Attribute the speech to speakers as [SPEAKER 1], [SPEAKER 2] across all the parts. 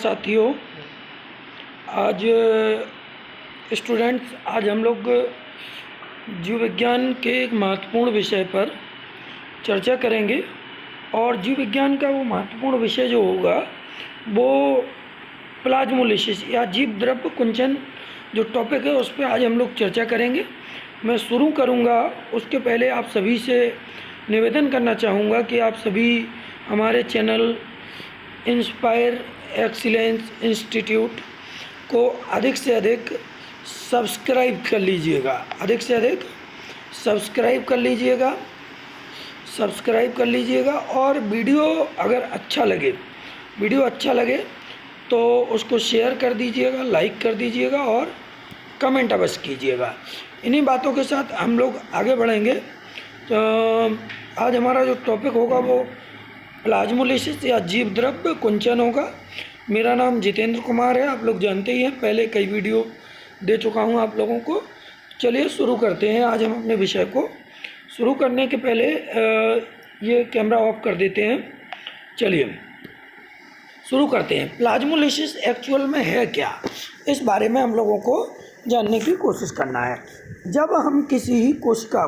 [SPEAKER 1] साथियों, आज स्टूडेंट्स आज हम लोग जीव विज्ञान के एक महत्वपूर्ण विषय पर चर्चा करेंगे। और जीव विज्ञान का वो महत्वपूर्ण विषय जो होगा वो प्लाज्मोलिसिस या जीव द्रव्य कुंचन जो टॉपिक है उस पर आज हम लोग चर्चा करेंगे। मैं शुरू करूंगा, उसके पहले आप सभी से निवेदन करना चाहूँगा कि आप सभी हमारे चैनल इंस्पायर एक्सीलेंस इंस्टीट्यूट को अधिक से अधिक सब्सक्राइब कर लीजिएगा। और वीडियो अगर अच्छा लगे तो उसको शेयर कर दीजिएगा, लाइक कर दीजिएगा और कमेंट अवश्य कीजिएगा। इन्हीं बातों के साथ हम लोग आगे बढ़ेंगे। तो आज हमारा जो टॉपिक होगा वो प्लाज्मोलिसिस या जीव द्रव्य कुंचन होगा। मेरा नाम जितेंद्र कुमार है, आप लोग जानते ही हैं, पहले कई वीडियो दे चुका हूं आप लोगों को। चलिए शुरू करते हैं। आज हम अपने विषय को शुरू करने के पहले ये कैमरा ऑफ कर देते हैं। चलिए शुरू करते हैं। प्लाज्मोलिसिस एक्चुअल में है क्या, इस बारे में हम लोगों को जानने की कोशिश करना है। जब हम किसी कोशिका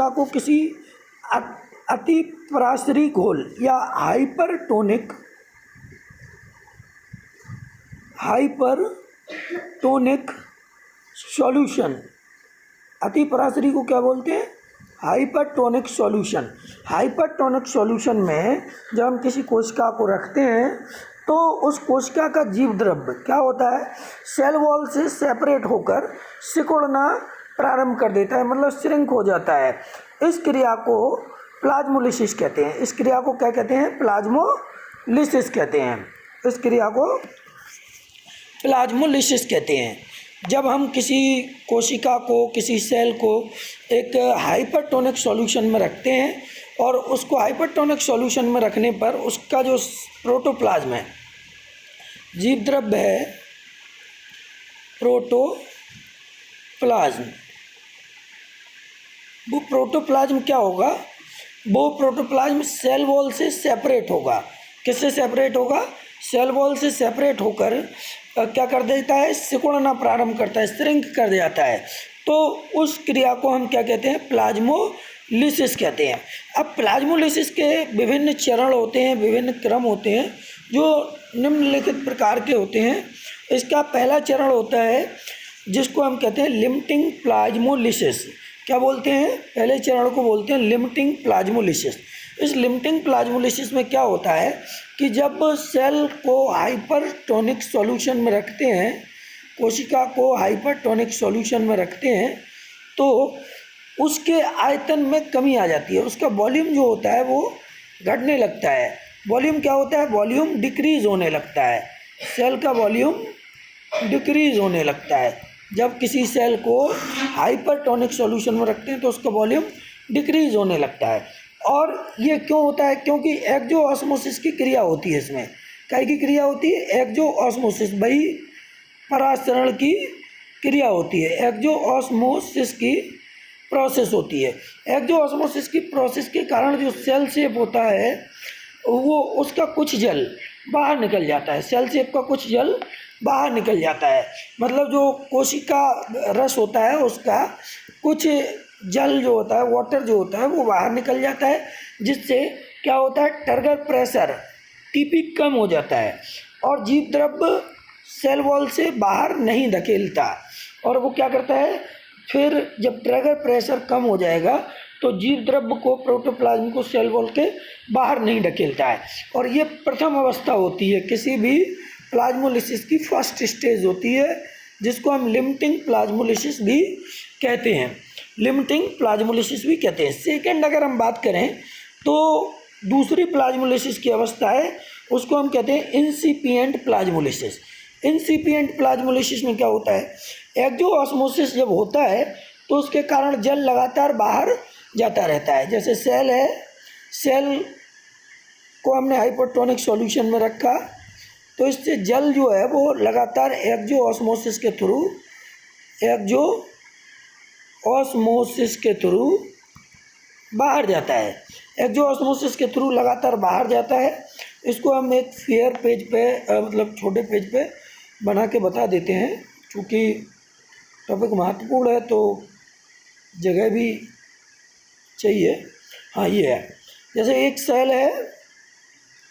[SPEAKER 1] को किसी अति पराश्रयी घोल या हाइपरटोनिक सॉल्यूशन, अति पराश्रयी को क्या बोलते हैं? हाइपरटोनिक सॉल्यूशन में जब हम किसी कोशिका को रखते हैं तो उस कोशिका का जीव द्रव्य क्या होता है, सेल वॉल से सेपरेट होकर सिकुड़ना प्रारंभ कर देता है, मतलब श्रिंक हो जाता है। इस क्रिया को प्लाज्मोलिसिस कहते हैं। इस क्रिया को क्या कहते हैं? प्लाज्मोलिसिस कहते हैं। इस क्रिया को प्लाज्मोलिसिस कहते हैं। जब हम किसी कोशिका को, किसी सेल को एक हाइपरटोनिक सॉल्यूशन में रखते हैं और उसको हाइपरटोनिक सॉल्यूशन में रखने पर उसका जो प्रोटोप्लाज्म है, जीव द्रव्य है प्रोटोप्लाज्म, वो प्रोटोप्लाज्म क्या होगा? वो प्रोटोप्लाज्म सेल वॉल से सेपरेट होगा। किससे सेपरेट होगा? सेल वॉल से सेपरेट होकर क्या कर देता है? सिकुड़ना प्रारंभ करता है, श्रिंक कर जाता है। तो उस क्रिया को हम क्या कहते हैं? प्लाज्मोलिसिस कहते हैं। अब प्लाज्मोलिसिस के विभिन्न चरण होते हैं, विभिन्न क्रम होते हैं जो निम्नलिखित प्रकार के होते हैं। इसका पहला चरण होता है जिसको हम कहते हैं लिमिटिंग प्लाज्मोलिसिस। क्या बोलते हैं? पहले चरण को बोलते हैं लिमिटिंग प्लाज्मोलिसिस। इस लिमिटिंग प्लाज्मोलिसिस में क्या होता है कि जब सेल को हाइपरटोनिक सॉल्यूशन में रखते हैं, कोशिका को हाइपरटोनिक सॉल्यूशन में रखते हैं तो उसके आयतन में कमी आ जाती है, उसका वॉल्यूम जो होता है वो घटने लगता है। वॉल्यूम क्या होता है? वॉल्यूम डिक्रीज होने लगता है। सेल का वॉल्यूम डिक्रीज होने लगता है। जब किसी सेल को हाइपरटोनिक सॉल्यूशन में रखते हैं तो उसका वॉल्यूम डिक्रीज होने लगता है। और ये क्यों होता है? क्योंकि एक्सोऑस्मोसिस की क्रिया होती है। इसमें क्या की क्रिया होती है? एक्सोऑस्मोसिस, वही परासरण की क्रिया होती है। एक्सोऑस्मोसिस की प्रोसेस होती है। एक्सोऑस्मोसिस की प्रोसेस के कारण जो सेल शेप होता है वो उसका कुछ जल बाहर निकल जाता है। सेल शेप का कुछ जल बाहर निकल जाता है, मतलब जो कोशिका रस होता है उसका कुछ जल जो होता है, वाटर जो होता है वो बाहर निकल जाता है, जिससे क्या होता है? टर्गर प्रेशर टीपी कम हो जाता है और जीव द्रव्य सेल वॉल से बाहर नहीं धकेलता। और वो क्या करता है, फिर जब ट्रैगर प्रेशर कम हो जाएगा तो जीव द्रव्य को, प्रोटोप्लाज्म को सेल वॉल के बाहर नहीं धकेलता है। और ये प्रथम अवस्था होती है, किसी भी प्लाज्मोलिसिस की फर्स्ट स्टेज होती है, जिसको हम लिमिटिंग प्लाज्मोलिसिस भी कहते हैं। सेकेंड अगर हम बात करें तो दूसरी प्लाज्मोलिसिस की अवस्था है, उसको हम कहते हैं इंसिपिएंट प्लाज्मोलिसिस। इंसिपिएंट प्लाज्मोलिसिस में क्या होता है? एक्सोऑस्मोसिस जब होता है तो उसके कारण जल लगातार बाहर जाता रहता है। जैसे सेल है, सेल को हमने हाइपरटोनिक सॉल्यूशन में रखा तो इससे जल जो है वो लगातार एक्सोऑस्मोसिस के थ्रू बाहर जाता है, एक्सोऑस्मोसिस के थ्रू लगातार बाहर जाता है। इसको हम एक फेयर पेज पे मतलब छोटे पेज पे बना के बता देते हैं, क्योंकि टॉपिक महत्वपूर्ण है तो जगह भी चाहिए। हाँ, ये है, जैसे एक सेल है,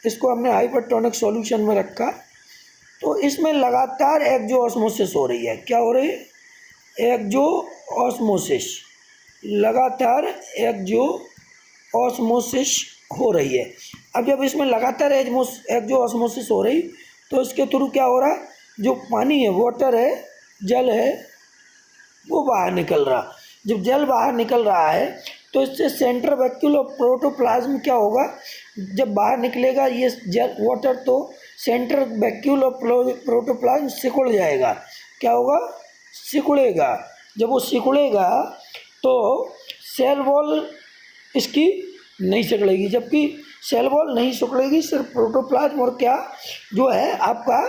[SPEAKER 1] इसको हमने हाइपरटोनिक सॉल्यूशन में रखा, तो इसमें लगातार एक्सोऑस्मोसिस हो रही है। क्या हो रही है? एक्सोऑस्मोसिस, लगातार एक्सोऑस्मोसिस हो रही है। अब जब इसमें लगातार एक्सोऑस्मोसिस हो रही, तो इसके थ्रू क्या हो रहा, जो पानी है, वाटर है, जल है, वो बाहर निकल रहा। जब जल बाहर निकल रहा है तो इससे सेंट्रल वैक्यूल ऑफ प्रोटोप्लाज्म क्या होगा, जब बाहर निकलेगा ये जल वाटर, तो सेंट्रल वैक्यूल ऑफ प्रोटोप्लाज्म सिकुड़ जाएगा। क्या होगा? सिकुड़ेगा। जब वो सिकुड़ेगा तो सेल वॉल इसकी नहीं सिकुड़ेगी, जबकि सेल वॉल नहीं सिकुड़ेगी, सिर्फ प्रोटोप्लाज्म और क्या जो है आपका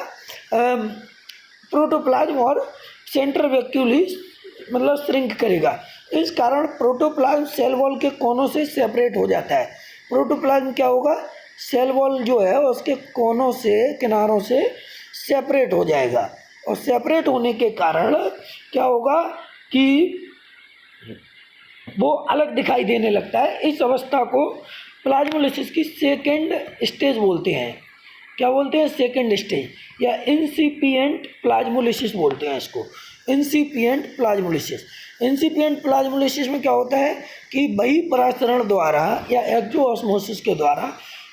[SPEAKER 1] प्रोटोप्लाज्म और सेंट्रल वैक्यूल ही मतलब श्रिंक करेगा। इस कारण प्रोटोप्लाज्म सेल वॉल के कोनों से सेपरेट हो जाता है। प्रोटोप्लाज्म क्या होगा, सेल वॉल जो है उसके कोनों से, किनारों से सेपरेट हो जाएगा, और सेपरेट होने के कारण क्या होगा कि वो अलग दिखाई देने लगता है। इस अवस्था को प्लाज्मोलिसिस की सेकेंड स्टेज बोलते हैं। क्या बोलते हैं? सेकेंड स्टेज, या इंसिपिएंट प्लाज्मोलिसिस बोलते हैं इसको, इंसिपिएंट प्लाज्मोलिसिस। इंसिपिएंट प्लाज्मोलिसिस में क्या होता है कि बहिःपरासरण द्वारा या एक्सोऑस्मोसिस के द्वारा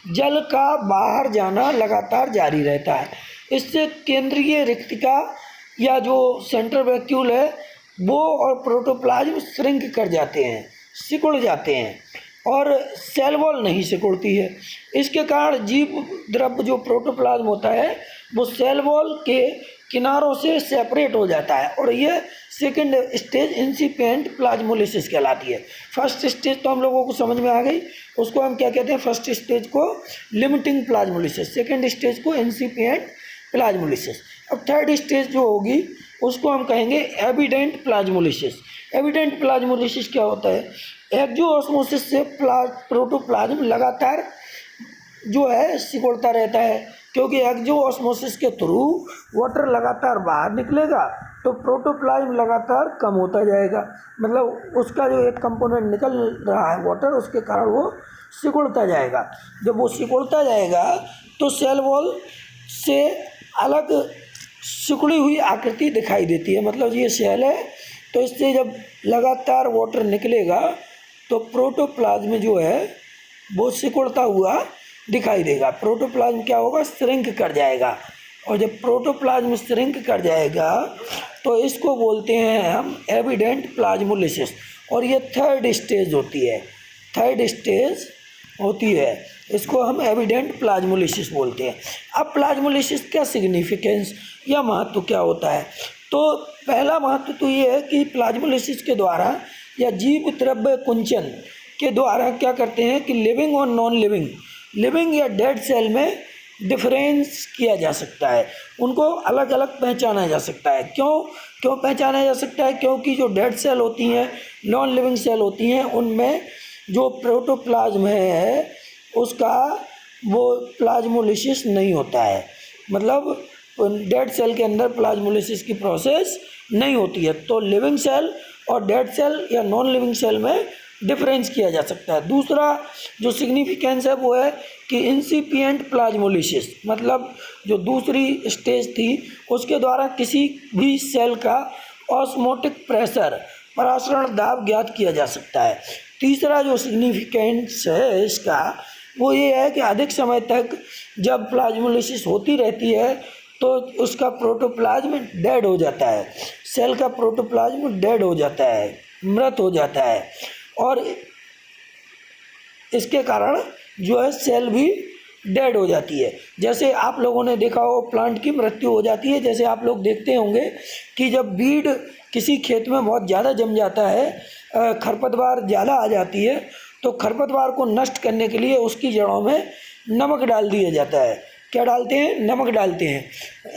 [SPEAKER 1] जल का बाहर जाना लगातार जारी रहता है। इससे केंद्रीय रिक्तिका या जो सेंट्रल वैक्यूल है वो और प्रोटोप्लाज्म श्रिंक कर जाते हैं, सिकुड़ जाते हैं, और सेल वॉल नहीं सिकुड़ती है। इसके कारण जीव द्रव्य जो प्रोटोप्लाज्म होता है वो सेल वॉल के किनारों से सेपरेट हो जाता है, और ये सेकेंड स्टेज इंसिपिएंट प्लाज्मोलिसिस कहलाती है। फर्स्ट स्टेज तो हम लोगों को समझ में आ गई, उसको हम क्या कहते हैं? फर्स्ट स्टेज को लिमिटिंग प्लाज्मोलिसिस, सेकेंड स्टेज को इंसिपिएंट प्लाज्मोलिसिस। अब थर्ड स्टेज जो होगी उसको हम कहेंगे एविडेंट प्लाज्मोलिसिस। एविडेंट प्लाज्मोलिसिस क्या होता है? एक्सोऑस्मोसिस से प्रोटोप्लाज्म लगातार जो है सिकुड़ता रहता है, क्योंकि एक्सोऑस्मोसिस के थ्रू वाटर लगातार बाहर निकलेगा तो प्रोटोप्लाज्म लगातार कम होता जाएगा, मतलब उसका जो एक कंपोनेंट निकल रहा है वाटर, उसके कारण वो सिकुड़ता जाएगा। जब वो सिकुड़ता जाएगा तो सेल वॉल से अलग सिकुड़ी हुई आकृति दिखाई देती है, मतलब ये सेल है, तो इससे जब लगातार वाटर निकलेगा तो प्रोटोप्लाज्म जो है वो सिकुड़ता हुआ दिखाई देगा। प्रोटोप्लाज्म क्या होगा? श्रिंक कर जाएगा, और जब प्रोटोप्लाज्म श्रिंक कर जाएगा तो इसको बोलते हैं हम एविडेंट प्लाज्मोलिसिस, और ये थर्ड स्टेज होती है, थर्ड स्टेज होती है, इसको हम एविडेंट प्लाज्मोलिसिस बोलते हैं। अब प्लाज्मोलिसिस का सिग्निफिकेंस या महत्व क्या होता है? तो पहला महत्व तो ये है कि प्लाज्मोलिसिस के द्वारा या जीव द्रव्य कुंचन के द्वारा क्या करते हैं कि लिविंग और नॉन लिविंग, लिविंग या डेड सेल में डिफरेंस किया जा सकता है, उनको अलग अलग पहचाना जा सकता है। क्यों पहचाना जा सकता है? क्योंकि जो डेड सेल होती हैं, नॉन लिविंग सेल होती हैं, उनमें जो प्रोटोप्लाज्म है उसका वो प्लाज्मोलिसिस नहीं होता है, मतलब डेड सेल के अंदर प्लाज्मोलिसिस की प्रोसेस नहीं होती है। तो लिविंग सेल और डेड सेल या नॉन लिविंग सेल में डिफरेंस किया जा सकता है। दूसरा जो सिग्निफिकेंस है वो है कि इंसिपिएंट प्लाज्मोलिसिस, मतलब जो दूसरी स्टेज थी उसके द्वारा किसी भी सेल का ऑस्मोटिक प्रेशर, परासरण दाब ज्ञात किया जा सकता है। तीसरा जो सिग्निफिकेंस है इसका वो ये है कि अधिक समय तक जब प्लाज्मोलिसिस होती रहती है तो उसका प्रोटोप्लाज्म डेड हो जाता है, सेल का प्रोटोप्लाज्म डेड हो जाता है, मृत हो जाता है, और इसके कारण जो है सेल भी डेड हो जाती है। जैसे आप लोगों ने देखा हो प्लांट की मृत्यु हो जाती है, जैसे आप लोग देखते होंगे कि जब बीड किसी खेत में बहुत ज़्यादा जम जाता है, खरपतवार ज़्यादा आ जाती है, तो खरपतवार को नष्ट करने के लिए उसकी जड़ों में नमक डाल दिया जाता है। क्या डालते हैं? नमक डालते हैं,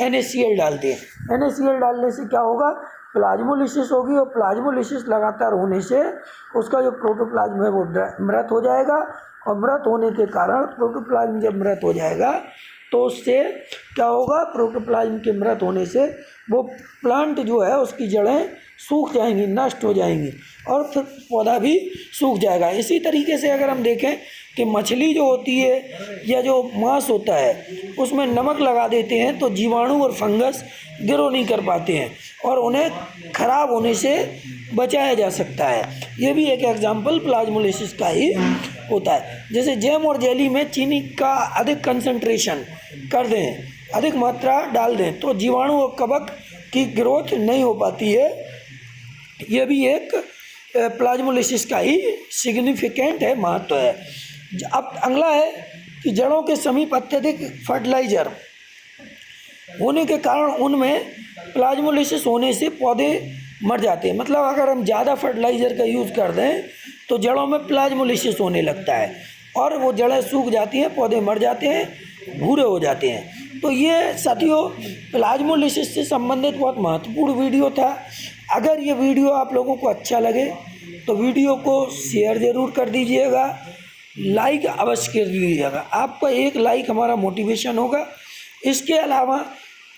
[SPEAKER 1] NaCl डालते हैं। NaCl डालने से क्या होगा प्लाज्मोलिसिस होगी और प्लाज्मोलिसिस लगातार होने से उसका जो प्रोटोप्लाज्म है वो मृत हो जाएगा और मृत होने के कारण प्रोटोप्लाज्म जब मृत हो जाएगा तो उससे क्या होगा, प्रोटोप्लाज्म के मृत होने से वो प्लांट जो है उसकी जड़ें सूख जाएंगी, नष्ट हो जाएंगी और फिर पौधा भी सूख जाएगा। इसी तरीके से अगर हम देखें कि मछली जो होती है या जो मांस होता है उसमें नमक लगा देते हैं तो जीवाणु और फंगस ग्रो नहीं कर पाते हैं और उन्हें खराब होने से बचाया जा सकता है। ये भी एक एग्जाम्पल प्लाज्मोलिसिस का ही होता है। जैसे जैम और जेली में चीनी का अधिक कंसंट्रेशन कर दें, अधिक मात्रा डाल दें तो जीवाणु और कवक की ग्रोथ नहीं हो पाती है। ये भी एक प्लाज्मोलिसिस का ही सिग्निफिकेंट है, महत्व है। अब अगला है कि जड़ों के समीप अत्यधिक फर्टिलाइजर होने के कारण उनमें प्लाज्मोलिसिस होने से पौधे मर जाते हैं। मतलब अगर हम ज़्यादा फर्टिलाइज़र का यूज़ कर दें तो जड़ों में प्लाज्मोलिसिस होने लगता है और वो जड़ें सूख जाती हैं, पौधे मर जाते हैं, भूरे हो जाते हैं। तो ये साथियों प्लाज्मोलिसिस से संबंधित बहुत महत्वपूर्ण वीडियो था। अगर ये वीडियो आप लोगों को अच्छा लगे तो वीडियो को शेयर ज़रूर कर दीजिएगा, लाइक अवश्य कर दीजिएगा। आपका एक लाइक हमारा मोटिवेशन होगा। इसके अलावा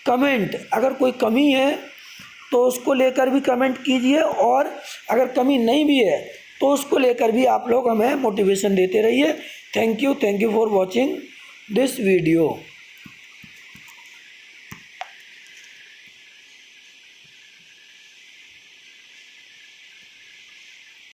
[SPEAKER 1] कमेंट, अगर कोई कमी है तो उसको लेकर भी कमेंट कीजिए और अगर कमी नहीं भी है तो उसको लेकर भी आप लोग हमें मोटिवेशन देते रहिए। Thank you for watching this video.